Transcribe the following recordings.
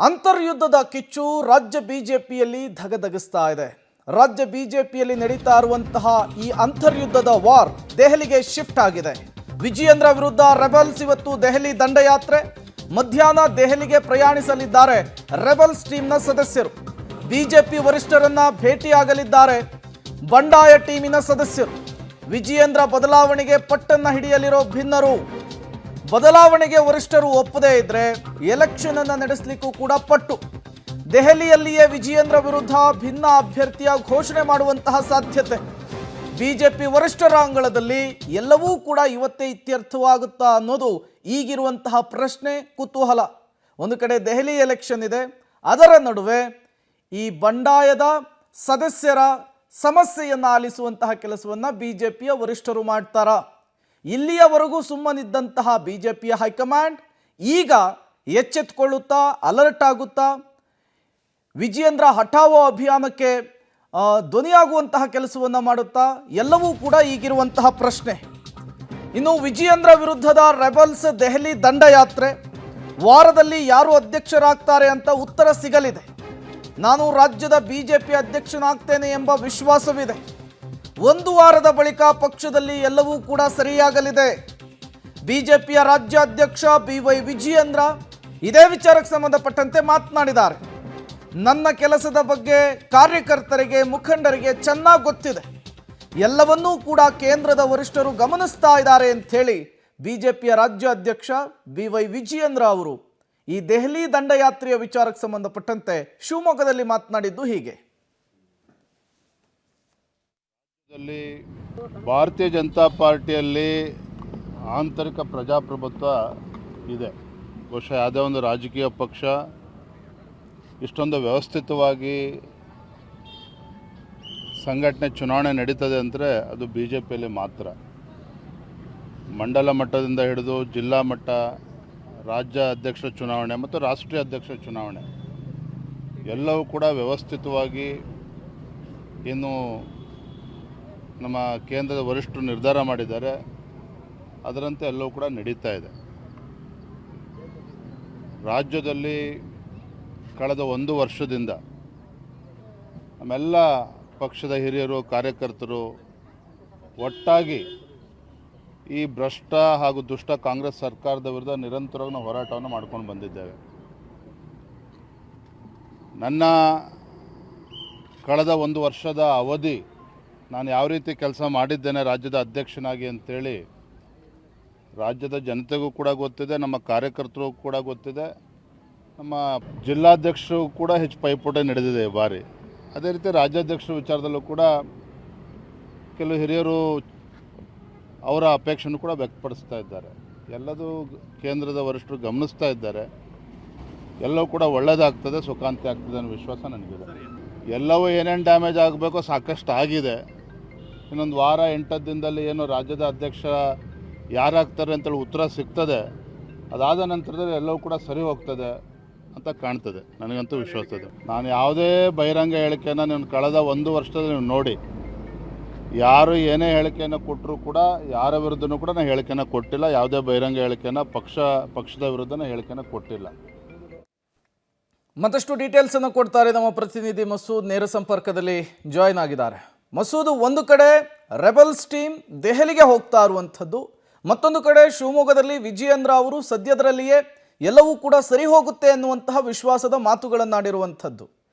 ಅಂತರ್ಯುದ್ಧದ ಕಿಚ್ಚು ರಾಜ್ಯ ಬಿಜೆಪಿಯಲ್ಲಿ ಧಗಧಗಿಸ್ತಾ ಇದೆ. ರಾಜ್ಯ ಬಿಜೆಪಿಯಲ್ಲಿ ನಡೀತಾ ಇರುವಂತಹ ಈ ಅಂತರ್ಯುದ್ಧದ ವಾರ್ ದೆಹಲಿಗೆ ಶಿಫ್ಟ್ ಆಗಿದೆ. ವಿಜಯೇಂದ್ರ ವಿರುದ್ಧ ರೆಬಲ್ಸ್ ಇವತ್ತು ದೆಹಲಿ ದಂಡಯಾತ್ರೆ. ಮಧ್ಯಾಹ್ನ ದೆಹಲಿಗೆ ಪ್ರಯಾಣಿಸಲಿದ್ದಾರೆ ರೆಬಲ್ಸ್ ಟೀಮ್ನ ಸದಸ್ಯರು. ಬಿಜೆಪಿ ವರಿಷ್ಠರನ್ನ ಭೇಟಿಯಾಗಲಿದ್ದಾರೆ ಬಂಡಾಯ ಟೀಮಿನ ಸದಸ್ಯರು. ವಿಜಯೇಂದ್ರ ಬದಲಾವಣೆಗೆ ಪಟ್ಟನ್ನ ಹಿಡಿಯಲಿರೋ ಭಿನ್ನರು. ಬದಲಾವಣೆಗೆ ವರಿಷ್ಠರು ಒಪ್ಪದೇ ಇದ್ರೆ ಎಲೆಕ್ಷನ್ ಅನ್ನು ನಡೆಸಲಿಕ್ಕೂ ಕೂಡ ಪಟ್ಟು. ದೆಹಲಿಯಲ್ಲಿಯೇ ವಿಜಯೇಂದ್ರ ವಿರುದ್ಧ ಭಿನ್ನ ಅಭ್ಯರ್ಥಿಯ ಘೋಷಣೆ ಮಾಡುವಂತಹ ಸಾಧ್ಯತೆ. ಬಿಜೆಪಿ ವರಿಷ್ಠರ ಅಂಗಳದಲ್ಲಿ ಎಲ್ಲವೂ ಕೂಡ ಇವತ್ತೇ ಇತ್ಯರ್ಥವಾಗುತ್ತಾ ಅನ್ನೋದು ಈಗಿರುವಂತಹ ಪ್ರಶ್ನೆ, ಕುತೂಹಲ. ಒಂದು ಕಡೆ ದೆಹಲಿ ಎಲೆಕ್ಷನ್ ಇದೆ, ಅದರ ನಡುವೆ ಈ ಬಂಡಾಯದ ಸದಸ್ಯರ ಸಮಸ್ಯೆಯನ್ನು ಆಲಿಸುವಂತಹ ಕೆಲಸವನ್ನ ಬಿಜೆಪಿಯ ವರಿಷ್ಠರು ಮಾಡ್ತಾರಾ? ಇಲ್ಲಿಯವರೆಗೂ ಸುಮ್ಮನಿದ್ದಂತಹ ಬಿಜೆಪಿಯ ಹೈಕಮಾಂಡ್ ಈಗ ಎಚ್ಚೆತ್ತುಕೊಳ್ಳುತ್ತಾ, ಅಲರ್ಟ್ ಆಗುತ್ತಾ, ವಿಜಯೇಂದ್ರ ಹಠಾವೋ ಅಭಿಯಾನಕ್ಕೆ ಧ್ವನಿಯಾಗುವಂತಹ ಕೆಲಸವನ್ನು ಮಾಡುತ್ತಾ, ಎಲ್ಲವೂ ಕೂಡ ಈಗಿರುವಂತಹ ಪ್ರಶ್ನೆ. ಇನ್ನು ವಿಜಯೇಂದ್ರ ವಿರುದ್ಧದ ರೆಬಲ್ಸ್ ದೆಹಲಿ ದಂಡಯಾತ್ರೆ ವಾರದಲ್ಲಿ ಯಾರು ಅಧ್ಯಕ್ಷರಾಗ್ತಾರೆ ಅಂತ ಉತ್ತರ ಸಿಗಲಿದೆ. ನಾನು ರಾಜ್ಯದ ಬಿಜೆಪಿ ಅಧ್ಯಕ್ಷನಾಗ್ತೇನೆ ಎಂಬ ವಿಶ್ವಾಸವಿದೆ. ಒಂದು ವಾರದ ಬಳಿಕ ಪಕ್ಷದಲ್ಲಿ ಎಲ್ಲವೂ ಕೂಡ ಸರಿಯಾಗಲಿದೆ. ಬಿಜೆಪಿಯ ರಾಜ್ಯಾಧ್ಯಕ್ಷ BY ವಿಜಯೇಂದ್ರ ಇದೇ ವಿಚಾರಕ್ಕೆ ಸಂಬಂಧಪಟ್ಟಂತೆ ಮಾತನಾಡಿದ್ದಾರೆ. ನನ್ನ ಕೆಲಸದ ಬಗ್ಗೆ ಕಾರ್ಯಕರ್ತರಿಗೆ, ಮುಖಂಡರಿಗೆ ಚೆನ್ನಾಗಿ ಗೊತ್ತಿದೆ. ಎಲ್ಲವನ್ನೂ ಕೂಡ ಕೇಂದ್ರದ ವರಿಷ್ಠರು ಗಮನಿಸ್ತಾ ಇದ್ದಾರೆ ಅಂತ ಹೇಳಿ ಬಿಜೆಪಿಯ ರಾಜ್ಯಾಧ್ಯಕ್ಷ BY ವಿಜಯೇಂದ್ರ ಅವರು ಈ ದೆಹಲಿ ದಂಡಯಾತ್ರೆಯ ವಿಚಾರಕ್ಕೆ ಸಂಬಂಧಪಟ್ಟಂತೆ ಶಿವಮೊಗ್ಗದಲ್ಲಿ ಮಾತನಾಡಿದ್ದು ಹೀಗೆ. ಭಾರತೀಯ ಜನತಾ ಪಾರ್ಟಿಯಲ್ಲಿ ಆಂತರಿಕ ಪ್ರಜಾಪ್ರಭುತ್ವ ಇದೆ. ಬಹುಶಃ ಯಾವುದೇ ಒಂದು ರಾಜಕೀಯ ಪಕ್ಷ ಇಷ್ಟೊಂದು ವ್ಯವಸ್ಥಿತವಾಗಿ ಸಂಘಟನೆ ಚುನಾವಣೆ ನಡೀತದೆ ಅಂದರೆ ಅದು BJPಯಲ್ಲಿ ಮಾತ್ರ. ಮಂಡಲ ಮಟ್ಟದಿಂದ ಹಿಡಿದು ಜಿಲ್ಲಾ ಮಟ್ಟ, ರಾಜ್ಯ ಅಧ್ಯಕ್ಷರ ಚುನಾವಣೆ ಮತ್ತು ರಾಷ್ಟ್ರೀಯ ಅಧ್ಯಕ್ಷರ ಚುನಾವಣೆ ಎಲ್ಲವೂ ಕೂಡ ವ್ಯವಸ್ಥಿತವಾಗಿ ಏನು ನಮ್ಮ ಕೇಂದ್ರದ ವರಿಷ್ಠರು ನಿರ್ಧಾರ ಮಾಡಿದ್ದಾರೆ ಅದರಂತೆ ಎಲ್ಲವೂ ಕೂಡ ನಡೀತಾ ಇದೆ. ರಾಜ್ಯದಲ್ಲಿ ಕಳೆದ 1 ವರ್ಷದಿಂದ ನಮ್ಮೆಲ್ಲ ಪಕ್ಷದ ಹಿರಿಯರು, ಕಾರ್ಯಕರ್ತರು ಒಟ್ಟಾಗಿ ಈ ಭ್ರಷ್ಟ ಹಾಗೂ ದುಷ್ಟ ಕಾಂಗ್ರೆಸ್ ಸರ್ಕಾರದ ವಿರುದ್ಧ ನಿರಂತರವಾಗಿ ನಾವು ಹೋರಾಟವನ್ನು ಮಾಡ್ಕೊಂಡು ಬಂದಿದ್ದೇವೆ. ನನ್ನ ಕಳೆದ 1 ವರ್ಷದ ಅವಧಿ ನಾನು ಯಾವ ರೀತಿ ಕೆಲಸ ಮಾಡಿದ್ದೇನೆ ರಾಜ್ಯದ ಅಧ್ಯಕ್ಷನಾಗಿ ಅಂತೇಳಿ ರಾಜ್ಯದ ಜನತೆಗೂ ಕೂಡ ಗೊತ್ತಿದೆ, ನಮ್ಮ ಕಾರ್ಯಕರ್ತರಿಗೂ ಕೂಡ ಗೊತ್ತಿದೆ, ನಮ್ಮ ಜಿಲ್ಲಾಧ್ಯಕ್ಷರು ಕೂಡ ಹೆಚ್ಚು ಪೈಪೋಟಿ ನಡೆದಿದೆ ಈ ಬಾರಿ. ಅದೇ ರೀತಿ ರಾಜ್ಯಾಧ್ಯಕ್ಷರ ವಿಚಾರದಲ್ಲೂ ಕೂಡ ಕೆಲವು ಹಿರಿಯರು ಅವರ ಅಪೇಕ್ಷೆಯನ್ನು ಕೂಡ ವ್ಯಕ್ತಪಡಿಸ್ತಾ ಇದ್ದಾರೆ. ಎಲ್ಲದೂ ಕೇಂದ್ರದ ವರಿಷ್ಠರು ಗಮನಿಸ್ತಾ ಇದ್ದಾರೆ. ಎಲ್ಲವೂ ಕೂಡ ಒಳ್ಳೆಯದಾಗ್ತದೆ, ಸುಖಾಂತಿ ಆಗ್ತದೆ ಅನ್ನೋ ವಿಶ್ವಾಸ ನನಗಿದೆ. ಎಲ್ಲವೂ ಏನೇನು ಡ್ಯಾಮೇಜ್ ಆಗಬೇಕೋ ಸಾಕಷ್ಟು ಆಗಿದೆ. ಇನ್ನೊಂದು ವಾರ 8 ದಿನದಲ್ಲಿ ಏನು ರಾಜ್ಯದ ಅಧ್ಯಕ್ಷ ಯಾರಾಗ್ತಾರೆ ಅಂತೇಳಿ ಉತ್ತರ ಸಿಗ್ತದೆ. ಅದಾದ ನಂತರದಲ್ಲಿ ಎಲ್ಲವೂ ಕೂಡ ಸರಿ ಹೋಗ್ತದೆ ಅಂತ ಕಾಣ್ತದೆ. ನನಗಂತೂ ವಿಶ್ವಾಸ ಇದೆ. ನಾನು ಯಾವುದೇ ಬಹಿರಂಗ ಹೇಳಿಕೆಯನ್ನು ನೀವು ಕಳೆದ 1 ವರ್ಷದಲ್ಲಿ ನೀವು ನೋಡಿ, ಯಾರು ಏನೇ ಹೇಳಿಕೆಯನ್ನು ಕೊಟ್ಟರೂ ಕೂಡ ಯಾರ ವಿರುದ್ಧನೂ ಕೂಡ ನಾನು ಹೇಳಿಕೆಯನ್ನು ಕೊಟ್ಟಿಲ್ಲ. ಯಾವುದೇ ಬಹಿರಂಗ ಹೇಳಿಕೆಯನ್ನು ಪಕ್ಷದ ವಿರುದ್ಧನ ಹೇಳಿಕೆಯನ್ನು ಕೊಟ್ಟಿಲ್ಲ. ಮತ್ತಷ್ಟು ಡೀಟೇಲ್ಸ್ ಅನ್ನು ಕೊಡ್ತಾರೆ ನಮ್ಮ ಪ್ರತಿನಿಧಿ ಮಸೂದ್, ನೇರ ಸಂಪರ್ಕದಲ್ಲಿ ಜಾಯಿನ್ ಆಗಿದ್ದಾರೆ. ಮಸೂದ್, ಒಂದು ಕಡೆ ರೆಬಲ್ಸ್ ಟೀಮ್ ದೆಹಲಿಗೆ ಹೋಗ್ತಾ ಇರುವಂಥದ್ದು, ಮತ್ತೊಂದು ಕಡೆ ಶಿವಮೊಗ್ಗದಲ್ಲಿ ವಿಜಯೇಂದ್ರ ಅವರು ಸದ್ಯದರಲ್ಲಿಯೇ ಎಲ್ಲವೂ ಕೂಡ ಸರಿ ಹೋಗುತ್ತೆ ಎನ್ನುವಂತಹ ವಿಶ್ವಾಸದ ಮಾತುಗಳನ್ನಾಡಿರುವಂಥದ್ದು.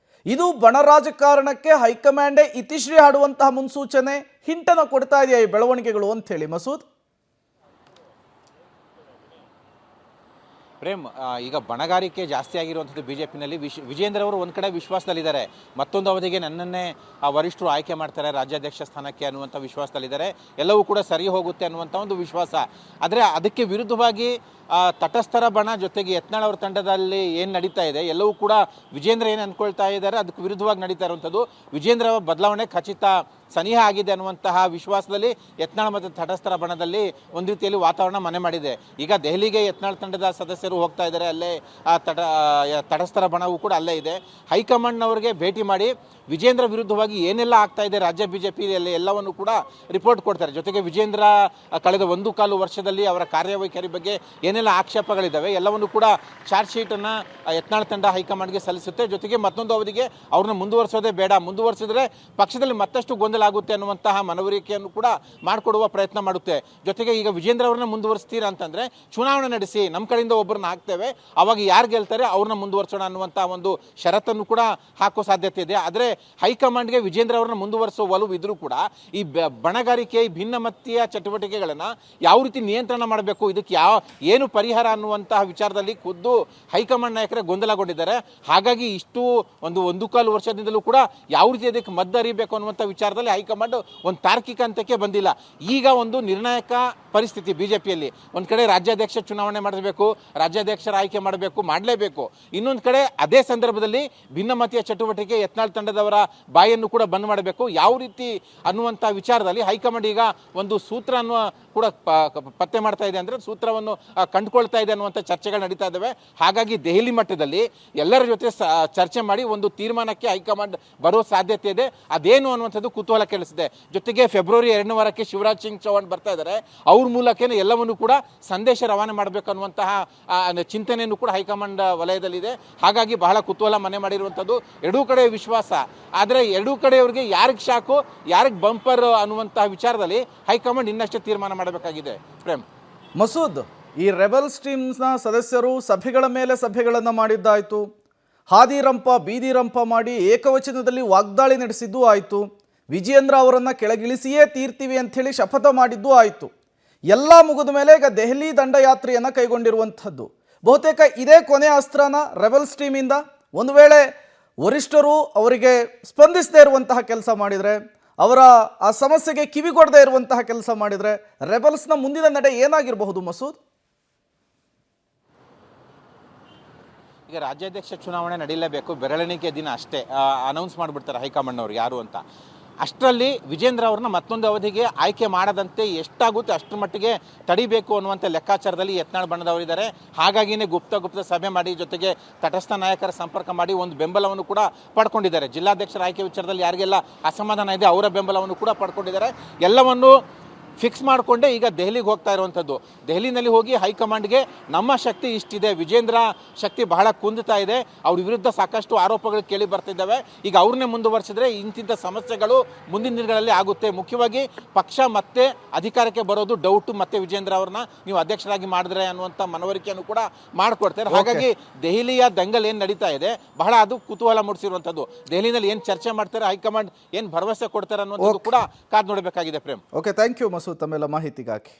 ಇದು ಬಣ ರಾಜಕಾರಣಕ್ಕೆ ಹೈಕಮಾಂಡೇ ಇತಿಶ್ರೀ ಹಾಡುವಂತಹ ಮುನ್ಸೂಚನೆ, ಹಿಂಟನ್ನು ಕೊಡ್ತಾ ಇದೆಯಾ ಈ ಬೆಳವಣಿಗೆಗಳು ಅಂತ ಹೇಳಿ ಮಸೂದ್? ಪ್ರೇಮ್, ಈಗ ಬಣಗಾರಿಕೆ ಜಾಸ್ತಿ ಆಗಿರುವಂಥದ್ದು ಬಿಜೆಪಿನಲ್ಲಿ. ವಿಜಯೇಂದ್ರ ಅವರು ಒಂದು ಕಡೆ ವಿಶ್ವಾಸದಲ್ಲಿದ್ದಾರೆ, ಮತ್ತೊಂದು ಅವಧಿಗೆ ನನ್ನನ್ನೇ ವರಿಷ್ಠರು ಆಯ್ಕೆ ಮಾಡ್ತಾರೆ ರಾಜ್ಯಾಧ್ಯಕ್ಷ ಸ್ಥಾನಕ್ಕೆ ಅನ್ನುವಂಥ ವಿಶ್ವಾಸದಲ್ಲಿದ್ದಾರೆ. ಎಲ್ಲವೂ ಕೂಡ ಸರಿ ಹೋಗುತ್ತೆ ಅನ್ನುವಂಥ ಒಂದು ವಿಶ್ವಾಸ. ಆದರೆ ಅದಕ್ಕೆ ವಿರುದ್ಧವಾಗಿ ತಟಸ್ಥರ ಬಣ ಜೊತೆಗೆ ಯತ್ನಾಳ್ ಅವರ ತಂಡದಲ್ಲಿ ಏನು ನಡೀತಾ ಇದೆ, ಎಲ್ಲವೂ ಕೂಡ ವಿಜಯೇಂದ್ರ ಏನು ಅಂದ್ಕೊಳ್ತಾ ಇದ್ದಾರೆ ಅದಕ್ಕೆ ವಿರುದ್ಧವಾಗಿ ನಡೀತಾ ಇರುವಂಥದ್ದು. ವಿಜಯೇಂದ್ರ ಬದಲಾವಣೆ ಖಚಿತ ಸನಿಹ ಆಗಿದೆ ಅನ್ನುವಂತಹ ವಿಶ್ವಾಸದಲ್ಲಿ ಯತ್ನಾಳ್ ಮತ್ತು ತಟಸ್ಥರ ಬಣದಲ್ಲಿ ಒಂದು ರೀತಿಯಲ್ಲಿ ವಾತಾವರಣ ಮನೆ ಮಾಡಿದೆ. ಈಗ ದೆಹಲಿಗೆ ಯತ್ನಾಳ್ ತಂಡದ ಸದಸ್ಯರು ಹೋಗ್ತಾ ಇದ್ದಾರೆ, ಅಲ್ಲೇ ಆ ತಟಸ್ಥರ ಬಣವೂ ಕೂಡ ಅಲ್ಲೇ ಇದೆ. ಹೈಕಮಾಂಡ್ನವರಿಗೆ ಭೇಟಿ ಮಾಡಿ ವಿಜೇಂದ್ರ ವಿರುದ್ಧವಾಗಿ ಏನೆಲ್ಲ ಆಗ್ತಾ ಇದೆ ರಾಜ್ಯ ಬಿಜೆಪಿಯಲ್ಲಿ ಎಲ್ಲವನ್ನು ಕೂಡ ರಿಪೋರ್ಟ್ ಕೊಡ್ತಾರೆ. ಜೊತೆಗೆ ವಿಜೇಂದ್ರ ಕಳೆದ 1.25 ವರ್ಷದಲ್ಲಿ ಅವರ ಕಾರ್ಯವೈಖರಿ ಬಗ್ಗೆ ಏನೆಲ್ಲ ಆಕ್ಷೇಪಗಳಿದ್ದಾವೆ ಎಲ್ಲವನ್ನು ಕೂಡ ಚಾರ್ಜ್ ಶೀಟನ್ನು ಯತ್ನಾಳ್ ತಂಡ ಹೈಕಮಾಂಡ್ಗೆ ಸಲ್ಲಿಸುತ್ತೆ. ಜೊತೆಗೆ ಮತ್ತೊಂದು ಅವಧಿಗೆ ಅವ್ರನ್ನ ಮುಂದುವರಿಸೋದೇ ಬೇಡ, ಮುಂದುವರಿಸಿದ್ರೆ ಪಕ್ಷದಲ್ಲಿ ಮತ್ತಷ್ಟು ಗೊಂದಲ ಆಗುತ್ತೆ ಅನ್ನುವಂತಹ ಮನವರಿಕೆಯನ್ನು ಕೂಡ ಮಾಡಿಕೊಡುವ ಪ್ರಯತ್ನ ಮಾಡುತ್ತೆ. ಜೊತೆಗೆ ಈಗ ವಿಜೇಂದ್ರ ಅವ್ರನ್ನ ಮುಂದುವರಿಸ್ತೀರಾ ಅಂತಂದರೆ ಚುನಾವಣೆ ನಡೆಸಿ ನಮ್ಮ ಕಡೆಯಿಂದ ಒಬ್ಬರನ್ನ ಹಾಕ್ತೇವೆ, ಅವಾಗ ಯಾರು ಗೆಲ್ತಾರೆ ಅವ್ರನ್ನ ಮುಂದುವರಿಸೋಣ ಅನ್ನುವಂಥ ಒಂದು ಷರತ್ತನ್ನು ಕೂಡ ಹಾಕೋ ಸಾಧ್ಯತೆ ಇದೆ. ಆದರೆ ಹೈಕಮಾಂಡ್ಗೆ ವಿಜೇಂದ್ರ ಅವರನ್ನ ಮುಂದುವರಿಸುವ ಒಲವು ಇದ್ರೂ ಕೂಡ ಈ ಬಣಗಾರಿಕೆ, ಈ ಭಿನ್ನಮತೀಯ ಚಟುವಟಿಕೆಗಳನ್ನು ಯಾವ ರೀತಿ ನಿಯಂತ್ರಣ ಮಾಡಬೇಕು, ಇದಕ್ಕೆ ಏನು ಪರಿಹಾರ ಅನ್ನುವಂತಹ ವಿಚಾರದಲ್ಲಿ ಖುದ್ದು ಹೈಕಮಾಂಡ್ ನಾಯಕರೇ ಗೊಂದಲಗೊಂಡಿದ್ದಾರೆ. ಹಾಗಾಗಿ ಇಷ್ಟು 1.25 ವರ್ಷದಿಂದಲೂ ಕೂಡ ಯಾವ ರೀತಿ ಅದಕ್ಕೆ ಮದ್ದರಿಬೇಕು ಅನ್ನುವಂಥ ವಿಚಾರದಲ್ಲಿ ಹೈಕಮಾಂಡ್ ಒಂದು ತಾರ್ಕಿಕ ಹಂತಕ್ಕೆ ಬಂದಿಲ್ಲ. ಈಗ ಒಂದು ನಿರ್ಣಾಯಕ ಪರಿಸ್ಥಿತಿ ಬಿಜೆಪಿಯಲ್ಲಿ. ಒಂದು ಕಡೆ ರಾಜ್ಯಾಧ್ಯಕ್ಷ ಚುನಾವಣೆ ಮಾಡಬೇಕು, ರಾಜ್ಯಾಧ್ಯಕ್ಷರ ಆಯ್ಕೆ ಮಾಡಲೇಬೇಕು. ಇನ್ನೊಂದು ಕಡೆ ಅದೇ ಸಂದರ್ಭದಲ್ಲಿ ಭಿನ್ನಮತೀಯ ಚಟುವಟಿಕೆ ಯತ್ನಾಳ್ ತಂಡದವರ ಬಾಯನ್ನು ಕೂಡ ಬಂದ್ ಮಾಡಬೇಕು. ಯಾವ ರೀತಿ ಅನ್ನುವಂಥ ವಿಚಾರದಲ್ಲಿ ಹೈಕಮಾಂಡ್ ಈಗ ಒಂದು ಸೂತ್ರ ಅನ್ನುವ ಕೂಡ ಪತ್ತೆ ಮಾಡ್ತಾ ಇದೆ, ಅಂದರೆ ಸೂತ್ರವನ್ನು ಕಂಡುಕೊಳ್ತಾ ಇದೆ ಅನ್ನುವಂಥ ಚರ್ಚೆಗಳು ನಡೀತಾ ಇದ್ದಾವೆ. ಹಾಗಾಗಿ ದೆಹಲಿ ಮಟ್ಟದಲ್ಲಿ ಎಲ್ಲರ ಜೊತೆ ಚರ್ಚೆ ಮಾಡಿ ಒಂದು ತೀರ್ಮಾನಕ್ಕೆ ಹೈಕಮಾಂಡ್ ಬರೋ ಸಾಧ್ಯತೆ ಇದೆ. ಅದೇನು ಅನ್ನುವಂಥದ್ದು ಕುತೂಹಲ ಕೆಳಿಸಿದೆ. ಜೊತೆಗೆ ಫೆಬ್ರವರಿ 2ನೇ ವಾರಕ್ಕೆ ಶಿವರಾಜ್ ಸಿಂಗ್ ಚೌಹಾಣ್ ಬರ್ತಾ ಇದ್ದಾರೆ. ಅವ್ರ ಮೂಲಕನೇ ಎಲ್ಲವನ್ನು ಕೂಡ ಸಂದೇಶ ರವಾನೆ ಮಾಡಬೇಕು ಅನ್ನುವಂತಹ ಚಿಂತನೆಯನ್ನು ಕೂಡ ಹೈಕಮಾಂಡ್ ವಲಯದಲ್ಲಿದೆ. ಹಾಗಾಗಿ ಬಹಳ ಕುತೂಹಲ ಮನೆ ಮಾಡಿರುವಂಥದ್ದು ಎರಡೂ ಕಡೆ ವಿಶ್ವಾಸ. ಆದರೆ ಎರಡೂ ಕಡೆಯವರಿಗೆ ಯಾರಿಗೆ ಶಾಕು, ಯಾರಿಗೆ ಬಂಪರ್ ಅನ್ನುವಂತಹ ವಿಚಾರದಲ್ಲಿ ಹೈಕಮಾಂಡ್ ಇನ್ನಷ್ಟು ತೀರ್ಮಾನ ಮಾಡಬೇಕಾಗಿದೆ. ಪ್ರೇಮ್. ಮಸೂದ್, ಈ ರೆಬಲ್ಸ್ ಟೀಮ್ಸ್ನ ಸದಸ್ಯರು ಸಭೆಗಳ ಮೇಲೆ ಸಭೆಗಳನ್ನು ಮಾಡಿದ್ದಾಯಿತು, ಹಾದಿರಂಪ ಬೀದಿರಂಪ ಮಾಡಿ ಏಕವಚನದಲ್ಲಿ ವಾಗ್ದಾಳಿ ನಡೆಸಿದ್ದೂ ಆಯಿತು, ವಿಜಯೇಂದ್ರ ಅವರನ್ನು ಕೆಳಗಿಳಿಸಿಯೇ ತೀರ್ತೀವಿ ಅಂಥೇಳಿ ಶಪಥ ಮಾಡಿದ್ದೂ ಆಯಿತು. ಎಲ್ಲ ಮುಗಿದ ಮೇಲೆ ಈಗ ದೆಹಲಿ ದಂಡಯಾತ್ರೆಯನ್ನು ಕೈಗೊಂಡಿರುವಂಥದ್ದು. ಬಹುತೇಕ ಇದೇ ಕೊನೆ ಅಸ್ತ್ರನ ರೆಬಲ್ಸ್ ಟೀಮಿಂದ ಒಂದು ವೇಳೆ ವರಿಷ್ಠರು ಅವರಿಗೆ ಸ್ಪಂದಿಸದೇ ಇರುವಂತಹ ಕೆಲಸ ಮಾಡಿದರೆ, ಅವರ ಆ ಸಮಸ್ಯೆಗೆ ಕಿವಿಗೊಡದೇ ಇರುವಂತಹ ಕೆಲಸ ಮಾಡಿದರೆ ರೆಬಲ್ಸ್ನ ಮುಂದಿನ ನಡೆ ಏನಾಗಿರಬಹುದು ಮಸೂದ್? ಈಗ ರಾಜ್ಯಾಧ್ಯಕ್ಷ ಚುನಾವಣೆ ನಡೀಲೇಬೇಕು, ಬೆರಳೆಣಿಕೆ ದಿನ ಅಷ್ಟೇ ಅನೌನ್ಸ್ ಮಾಡಿಬಿಡ್ತಾರೆ ಹೈಕಮಾಂಡ್ನವ್ರು ಯಾರು ಅಂತ. ಅಷ್ಟರಲ್ಲಿ ವಿಜೇಂದ್ರ ಅವ್ರನ್ನ ಮತ್ತೊಂದು ಅವಧಿಗೆ ಆಯ್ಕೆ ಮಾಡದಂತೆ ಎಷ್ಟಾಗುತ್ತೆ ಅಷ್ಟರ ಮಟ್ಟಿಗೆ ತಡಿಬೇಕು ಅನ್ನುವಂಥ ಲೆಕ್ಕಾಚಾರದಲ್ಲಿ ಯತ್ನಾಳ್ ಬಣದವರಿದ್ದಾರೆ. ಹಾಗಾಗಿನೇ ಗುಪ್ತ ಸಭೆ ಮಾಡಿ ಜೊತೆಗೆ ತಟಸ್ಥ ನಾಯಕರ ಸಂಪರ್ಕ ಮಾಡಿ ಒಂದು ಬೆಂಬಲವನ್ನು ಕೂಡ ಪಡ್ಕೊಂಡಿದ್ದಾರೆ. ಜಿಲ್ಲಾಧ್ಯಕ್ಷರ ಆಯ್ಕೆ ವಿಚಾರದಲ್ಲಿ ಯಾರಿಗೆಲ್ಲ ಅಸಮಾಧಾನ ಇದೆ ಅವರ ಬೆಂಬಲವನ್ನು ಕೂಡ ಪಡ್ಕೊಂಡಿದ್ದಾರೆ. ಎಲ್ಲವನ್ನು ಫಿಕ್ಸ್ ಮಾಡಿಕೊಂಡೇ ಈಗ ದೆಹಲಿಗೆ ಹೋಗ್ತಾ ಇರುವಂಥದ್ದು. ದೆಹಲಿನಲ್ಲಿ ಹೋಗಿ ಹೈಕಮಾಂಡ್ಗೆ ನಮ್ಮ ಶಕ್ತಿ ಇಷ್ಟಿದೆ, ವಿಜೇಂದ್ರ ಶಕ್ತಿ ಬಹಳ ಕುಂದುತ್ತಾ ಇದೆ, ಅವ್ರ ವಿರುದ್ಧ ಸಾಕಷ್ಟು ಆರೋಪಗಳು ಕೇಳಿ ಬರ್ತಿದ್ದಾವೆ, ಈಗ ಅವ್ರನ್ನೇ ಮುಂದುವರಿಸಿದ್ರೆ ಇಂತಿಂಥ ಸಮಸ್ಯೆಗಳು ಮುಂದಿನ ದಿನಗಳಲ್ಲಿ ಆಗುತ್ತೆ. ಮುಖ್ಯವಾಗಿ ಪಕ್ಷ ಮತ್ತೆ ಅಧಿಕಾರಕ್ಕೆ ಬರೋದು ಡೌಟು, ಮತ್ತೆ ವಿಜೇಂದ್ರ ಅವ್ರನ್ನ ನೀವು ಅಧ್ಯಕ್ಷರಾಗಿ ಮಾಡಿದ್ರೆ ಅನ್ನುವಂಥ ಮನವರಿಕೆಯನ್ನು ಕೂಡ ಮಾಡಿಕೊಡ್ತಾರೆ. ಹಾಗಾಗಿ ದೆಹಲಿಯ ದಂಗಲ್ ಏನು ನಡೀತಾ ಇದೆ ಬಹಳ ಅದು ಕುತೂಹಲ ಮೂಡಿಸಿರುವಂಥದ್ದು. ದೆಹಲಿನಲ್ಲಿ ಏನು ಚರ್ಚೆ ಮಾಡ್ತಾರೆ, ಹೈಕಮಾಂಡ್ ಏನು ಭರವಸೆ ಕೊಡ್ತಾರೆ ಅನ್ನುವಂಥದ್ದು ಕೂಡ ಕಾದು ನೋಡಬೇಕಾಗಿದೆ. Prem. Okay, thank you Masood ತಮ್ಮೆಲ್ಲ ಮಾಹಿತಿಗಾಗಿ.